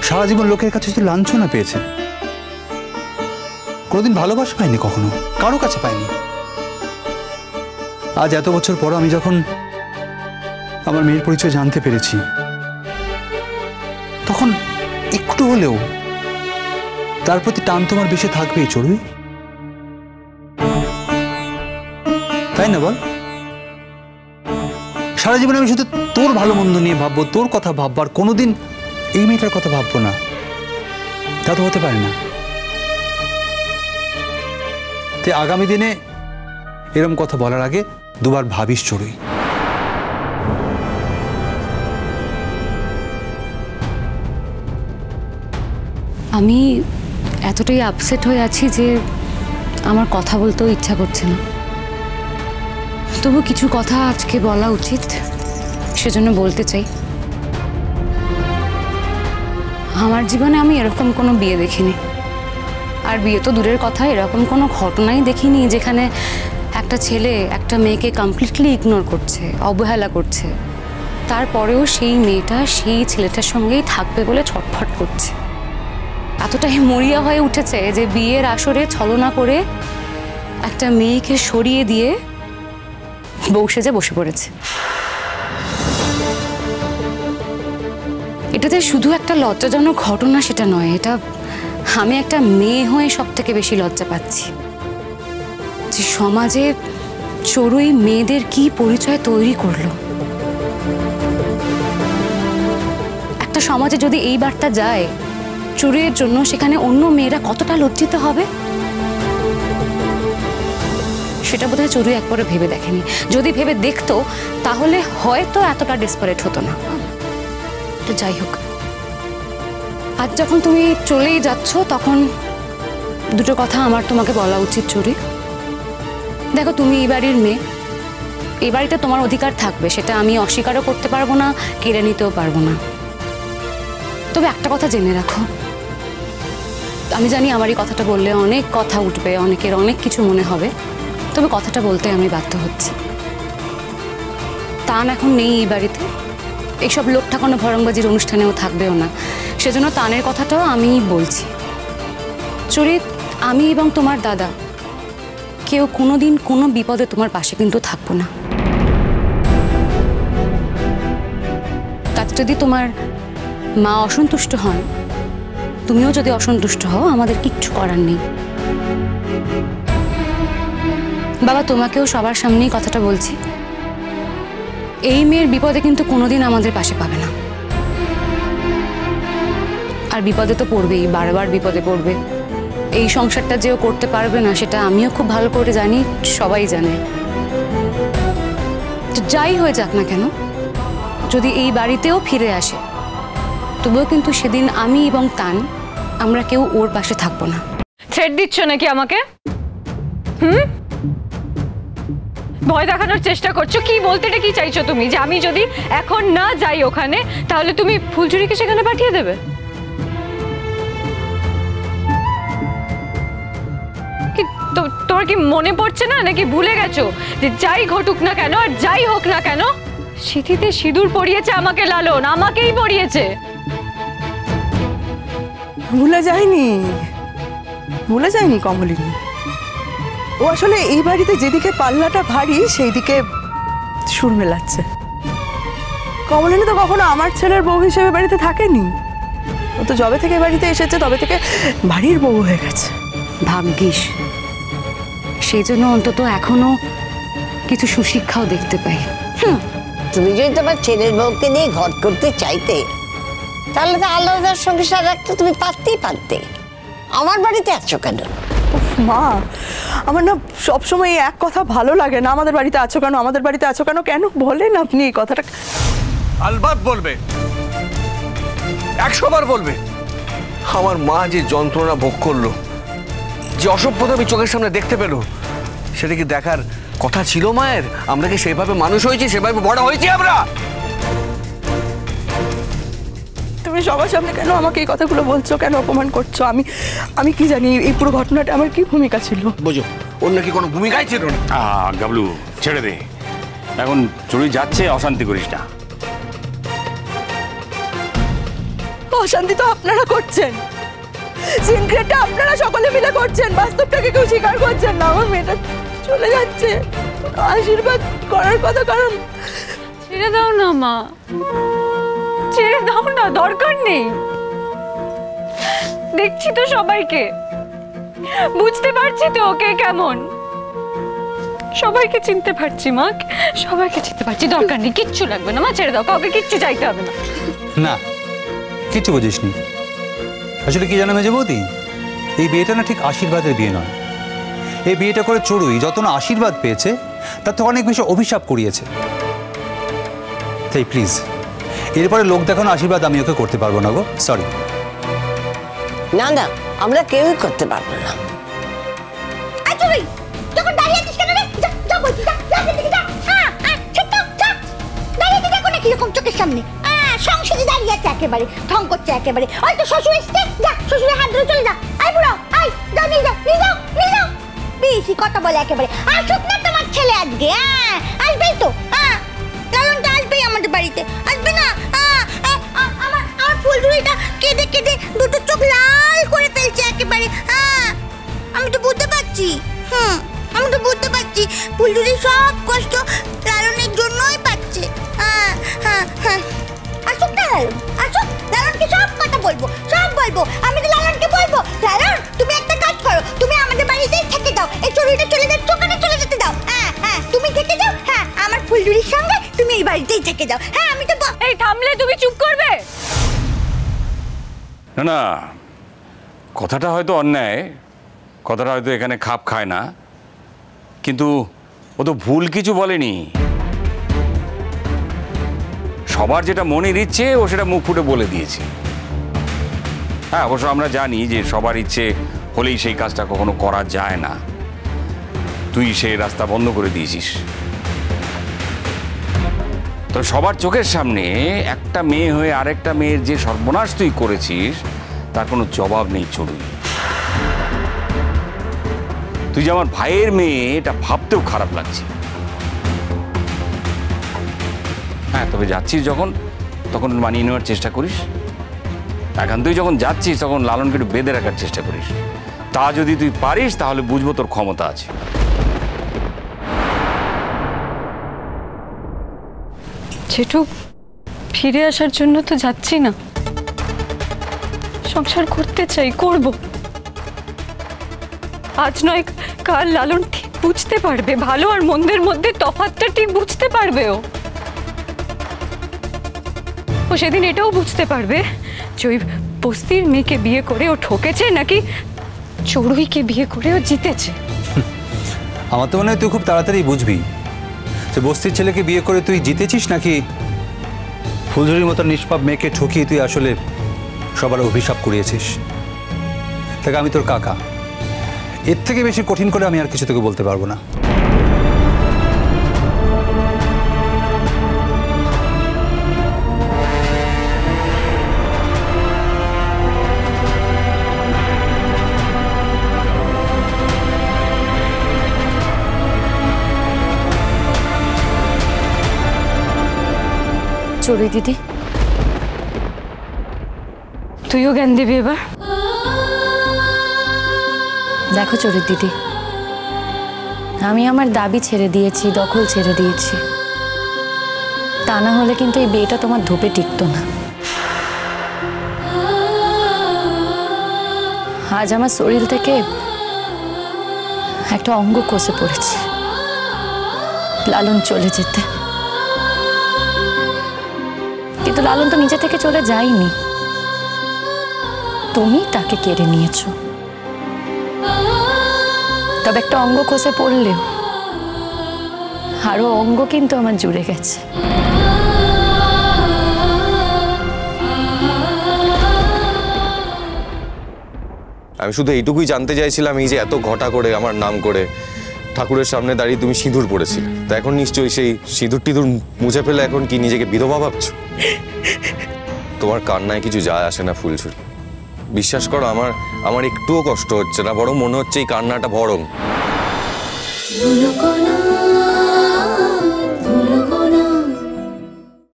সারা জীবন লোকের কাছে শুধু লাঞ্ছনা পেয়েছে, কোনোদিন ভালোবাসা পায়নি, কখনো কারো কাছে পায়নি। আজ এত বছর পর আমি যখন আমার মেয়ের পরিচয় জানতে পেরেছি, তখন একটু হলেও তার প্রতি টান তোমার বেশি থাকবেই চড়ুই, তাই না বল? সারা জীবনে আমি শুধু তোর ভালো মন্দ নিয়ে ভাববো, তোর কথা ভাববো, আর কোনোদিন এই মেয়েটার কথা ভাববো না, তা তো হতে পারে না। তাই আগামী দিনে এরম কথা বলার আগে দুবার ভাবিস চড়ুই। আমি এতটাই আপসেট হয়ে আছি যে আমার কথা বলতেও ইচ্ছা করছে না, তবু কিছু কথা আজকে বলা উচিত, সেজন্য বলতে চাই। আমার জীবনে আমি এরকম কোনো বিয়ে দেখিনি, আর বিয়ে তো দূরের কথা, এরকম কোনো ঘটনাই দেখিনি যেখানে একটা ছেলে একটা মেয়েকে কমপ্লিটলি ইগনোর করছে, অবহেলা করছে, তারপরেও সেই মেয়েটা সেই ছেলেটার সঙ্গেই থাকবে বলে ছটফট করছে। এতটাই মরিয়া হয়ে উঠেছে যে বিয়ের আসরে ছলনা করে একটা মেয়েকে সরিয়ে দিয়ে বউ সেজে বসে পড়েছে। এটাতে শুধু একটা লজ্জাজনক ঘটনা সেটা নয়, এটা আমি একটা মেয়ে হয়ে সব থেকে বেশি লজ্জা পাচ্ছি যে সমাজে চড়ুই মেয়েদের কি পরিচয় তৈরি করলো। একটা সমাজে যদি এই বার্তা যায় চড়ুইয়ের জন্য, সেখানে অন্য মেয়েরা কতটা লজ্জিত হবে সেটা বোধহয় চড়ুই একবারে ভেবে দেখেনি। যদি ভেবে দেখতো তাহলে হয়তো এতটা ডেসপারেট হতো না। তো যাই হোক, আজ যখন তুমি চলেই যাচ্ছ তখন দুটো কথা আমার তোমাকে বলা উচিত চড়ুই। দেখো, তুমি এই বাড়ির মেয়ে, এই বাড়িতে তোমার অধিকার থাকবে, সেটা আমি অস্বীকারও করতে পারবো না, কেড়ে নিতেও পারবো না। তবে একটা কথা জেনে রাখো, আমি জানি আমার এই কথাটা বললে অনেক কথা উঠবে, অনেকের অনেক কিছু মনে হবে, তবে কথাটা বলতে আমি বাধ্য হচ্ছি। তান এখন নেই এই বাড়িতে, এইসব লোক ঠাকানো ভরংবাজির অনুষ্ঠানেও থাকবেও না, সেজন্য তানের কথাটাও আমি বলছি। চরিত, আমি এবং তোমার দাদা কেউ কোনোদিন কোনো বিপদে তোমার পাশে কিন্তু থাকবো না। তাতে যদি তোমার মা অসন্তুষ্ট হন, তুমিও যদি অসন্তুষ্ট হও, আমাদের কিচ্ছু করার নেই। বাবা, তোমাকেও সবার সামনেই কথাটা বলছি, এই মেয়ের বিপদে কিন্তু কোনোদিন আমাদের পাশে পাবে না। আর বিপদে তো পড়বেই, বারবার বিপদে পড়বে। এই সংসারটা যেও করতে পারবে না সেটা আমিও খুব ভালো করে জানি, সবাই জানে। তো যাই হয়ে যাক না কেন, যদি এই বাড়িতেও ফিরে আসে, তবুও কিন্তু সেদিন আমি এবং তান আমরা কেউ ওর পাশে থাকবো না। থ্রেট দিচ্ছ নাকি আমাকে? ভয় দেখানোর চেষ্টা করছো? কি বলতেটা কি চাইছো তুমি? যে আমি যদি এখন না যাই ওখানে, তাহলে তুমি ফুলঝুরিকে সেখানে পাঠিয়ে দেবে? তোমার কি মনে পড়ছে না, নাকি ভুলে গেছো যে যাই ঘটুক না কেন আর যাই হোক না কেন, সিঁথিতে সিঁদুর পরিয়েছে আমাকে লালন, আমাকেই পরিয়েছে। ভুলে যায়নি, ভুলে যায়নি কমলিনী। ও আসলে এই বাড়িতে যেদিকে পাল্লাটা ভারী সেই দিকে সুর মেলাচ্ছে। কমলিনী তো কখনো আমার ছেলের বউ হিসেবে বাড়িতে থাকেনি, ও তো যবে থেকে বাড়িতে এসেছে তবে থেকে বাড়ির বউ হয়ে গেছে। ভাগ্যিস, সেই জন্য অন্তত এখনো কিছু সুশিক্ষাও দেখতে পাই। তুমি যদি তোমার ছেলের বউকে নিয়ে ঘর করতে চাইতে, তাহলে তো আলাদা সংসার রাখতে তুমি পারতে। আমার বাড়িতে আছো কেন? মা, আমার না সবসময় এক কথা ভালো লাগে না, আমাদের বাড়িতে আছো কেন, আমাদের বাড়িতে আছো কেন, কেন বলেন আপনি এই কথাটা? আলবাত বলবে, 100 বার বলবে। আমার মা যে যন্ত্রণা ভোগ করলো, যে অসভ্যতা আমি চোখের সামনে দেখতে পেল, সেটা কি দেখার কথা ছিল মায়ের? আমরা কি সেভাবে মানুষ হয়েছি, সেভাবে বড় হয়েছি আমরা? তুমি সবার সামনে কেন আমাকে এই কথাগুলো বলছো, কেন অপমান করছো? আমি কি জানি এই পুরো ঘটনাটা আমার কি ভূমিকা ছিল? বুঝো, ওর নাকি কোনো ভূমিকাই ছিল না। গাবলু, ছেড়ে দে, এখন চড়ুই যাচ্ছে, অশান্তি করিস না। ও অশান্তি তো আপনারা করছেন, সিনক্রেটটা আপনারা সকলে মিলে করছেন, বাস্তবটাকে কেউ স্বীকার করছেন না। আমার মেয়েটা চলে যাচ্ছে, আশীর্বাদ করার কথা, কারণ ছেড়ে দাও না মা, ছেড়ে দাও না, দরকার নেই। দেখছি তো সবাইকে, বুঝতে পারছি তো ওকে কেমন, সবাইকে চিনতে পারছি মা, সবাইকে চিনতে পারছি। দরকার নেই, কিচ্ছু লাগবে না মা, ছেড়ে দাও, কাউকে কিচ্ছু চাইতে হবে না। না, কিচ্ছু বুঝিসনি। আসলে কি জানো মেজে বৌদি, এই বিয়েটা না ঠিক আশীর্বাদের বিয়ে নয়। এই বিয়েটা করে চড়ুই যত না আশীর্বাদ পেয়েছে, তার তো অনেক বেশি অভিশাপ করিয়েছে। তাই প্লিজ এরপরে লোক দেখানো আশীর্বাদ আমি ওকে করতে পারবো না গো, সরি। না না, আমরা কেউই করতে পারবো না। যখন দাঁড়িয়ে আছিস কেন রে? যা বলছি, যা দিকে যা। ছোট্ট যা, দাঁড়িয়ে দেখো না কিরকম চোখের সামনে। সংসারে দাঁড়িয়ে আছে একেবারে, ঢং করছে একেবারে। ওই তো শ্বশুর এসছে, যা শ্বশুরের হাত ধরে চলে যা। আই বুড়ো, আই যাও, নিয়ে যাও, নিয়ে যাও, নিয়ে যাও। বেশি কথা বলে একেবারে। আসুক না তোমার ছেলে আজকে, আসবেই তো। লালনটা আসবেই আমাদের বাড়িতে, আসবে না? আমার ফুলঝুরিটা কেঁদে কেঁদে দুটো চোখ লাল করে ফেলছে একেবারে। আমি তো বুঝতে পারছি, আমি তো বুঝতে পারছি ফুলঝুরি সব কষ্ট লালনের জন্যই পাচ্ছে। আসুক না লালন, আসুক, লালনকে সব কথা বলবো, সব বলবো। আমি তো লালনকে বলবো, লালন তুমি একটা কাজ করো, তুমি আমাদের বাড়িতেই থেকে দাও, এই চড়ুইটা চলে যাচ্ছে, ওখানে চলে যেতে দাও। তুমি থেকে যাও, আমার ফুলঝুরির সঙ্গে তুমি এই বাড়িতেই থেকে যাও। আমি তো এই থামলে তুমি চুপ করবে? না না, কথাটা হয়তো অন্যায়, কথাটা হয়তো এখানে খাপ খায় না, কিন্তু ও তো ভুল কিছু বলেনি। সবার যেটা মনের ইচ্ছে ও সেটা মুখ ফুটে বলে দিয়েছে। হ্যাঁ, অবশ্য আমরা জানি যে সবার ইচ্ছে হলেই সেই কাজটা কখনো করা যায় না। তুই সেই রাস্তা বন্ধ করে দিয়েছিস। তো সবার চোখের সামনে একটা মেয়ে হয়ে আরেকটা মেয়ের যে সর্বনাশ তুই করেছিস, তার কোনো জবাব নেই চড়ুই। তুই যে আমার ভাইয়ের মেয়ে, এটা ভাবতেও খারাপ লাগছে। হ্যাঁ, তবে যাচ্ছিস যখন, তখন মানিয়ে নেওয়ার চেষ্টা করিস। এখন তুই যখন যাচ্ছিস তখন লালনকে একটু বেঁধে রাখার চেষ্টা করিস। তা যদি তুই পারিস তাহলে বুঝবো তোর ক্ষমতা আছে। জেঠু, ফিরে আসার জন্য তো যাচ্ছি না, সংসার করতে চাই, করব। আজ নয় কাল লালন ঠিক বুঝতে পারবে, ভালো আর মন্দের মধ্যে তফাৎটা ঠিক বুঝতে পারবে। ও সেদিন এটাও বুঝতে পারবে যে ওই বস্তির মেয়েকে বিয়ে করে ও ঠকেছে নাকি চড়ুইকে বিয়ে করে ও জিতেছে। আমার তো মনে হয় তুই খুব তাড়াতাড়ি বুঝবি যে বস্তির ছেলেকে বিয়ে করে তুই জিতেছিস নাকি ফুলঝুরির মতো নিষ্পাপ মেয়েকে ঠকিয়ে তুই আসলে সবার অভিশাপ করিয়েছিস। তাকে আমি তোর কাকা, এর থেকে বেশি কঠিন করে আমি আর কিছু তোকে বলতে পারবো না। চড়ুই দিদি, তুইও জ্ঞান দিবি এবার। দেখো চড়ুই দিদি, আমি আমার দাবি ছেড়ে দিয়েছি, দখল ছেড়ে দিয়েছি। তা না হলে কিন্তু এই বিয়েটা তোমার ধোপে টিকতো না। আজ আমার শরীর থেকে একটা অঙ্গ খসে পড়েছে লালন চলে যেতে। কিন্তু লালন তো নিজে থেকে চলে যায়নি, তুমি তাকে কেড়ে নিয়েছো। তবে একটা অঙ্গ খসে পড়লেও আরো অঙ্গ কিন্তু আমার জুড়ে গেছে। আমি শুধু এইটুকুই জানতে চাইছিলাম, এই যে এত ঘটা করে আমার নাম করে ঠাকুরের সামনে দাঁড়িয়ে তুমি সিঁদুর পড়েছিলে, তা এখন নিশ্চয়ই সেই সিঁদুর টিঁদুর মুছে ফেলে এখন কি নিজেকে বিধবা ভাবছো? তোমার কান্নায় কিছু যায় আসে না ফুলঝুরি, বিশ্বাস করো। আমার একটুও কষ্ট হচ্ছে না, বরং মনে হচ্ছে এই কান্নাটা বরং